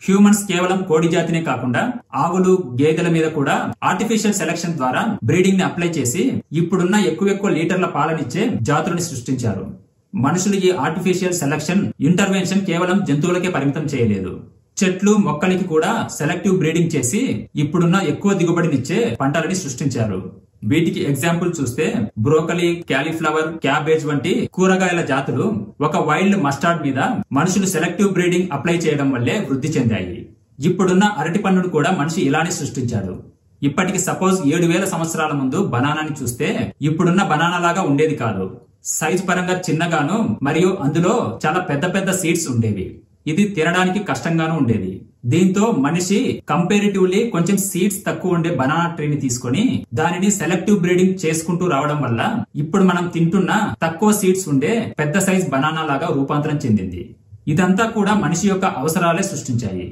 Humans కేవలం కోడి జాతినే కాకుండా ఆవులు, గేదెల మీద కూడా ఆర్టిఫిషియల్ సెలక్షన్ ద్వారా బ్రీడింగ్ ని అప్లై చేసి ఇప్పుడున్న ఎక్కువ లీటర్ల పాలనిచ్చే జాతులను సృష్టించారు. మనుషులు ఈ ఆర్టిఫిషియల్ సెలక్షన్ ఇంటర్వెన్షన్ కేవలం జంతువులకే పరిమితం చేయలేదు. చెట్లు, మొక్కలకి కూడా సెలెక్టివ్ బ్రీడింగ్ చేసి ఇప్పుడున్న ఎక్కువ దిగుబడినిచ్చే పంటలని సృష్టించారు. వీటికి ఎగ్జాంపుల్ చూస్తే బ్రోకలీ, క్యాలీఫ్లవర్, క్యాబేజ్ వంటి కూరగాయల జాతులు ఒక వైల్డ్ మస్టార్డ్ మీద మనుషులు సెలెక్టివ్ బ్రీడింగ్ అప్లై చేయడం వల్లే వృద్ధి చెందాయి. ఇప్పుడున్న అరటి పండును కూడా మనిషి ఇలానే సృష్టించాడు. ఇప్పటికి సపోజ్ 7000 సంవత్సరాల ముందు బనానాని చూస్తే ఇప్పుడున్న బనానా లాగా ఉండేది కాదు. సైజ్ పరంగా చిన్నగాను మరియు అందులో చాలా పెద్ద సీడ్స్ ఉండేవి. ఇది తినడానికి కష్టంగానూ ఉండేది. దీంతో మనిషి కంపారిటివ్లీ కొంచెం సీడ్స్ తక్కువ ఉండే బనానా ట్రీని తీసుకొని దానిని సెలెక్టివ్ బ్రీడింగ్ చేసుకుంటూ రావడం వల్ల ఇప్పుడు మనం తింటున్న తక్కువ సీడ్స్ ఉండే పెద్ద సైజ్ బనానా లాగా రూపాంతరం చెందింది. ఇదంతా కూడా మనిషి యొక్క అవసరాలే సృష్టించాయి.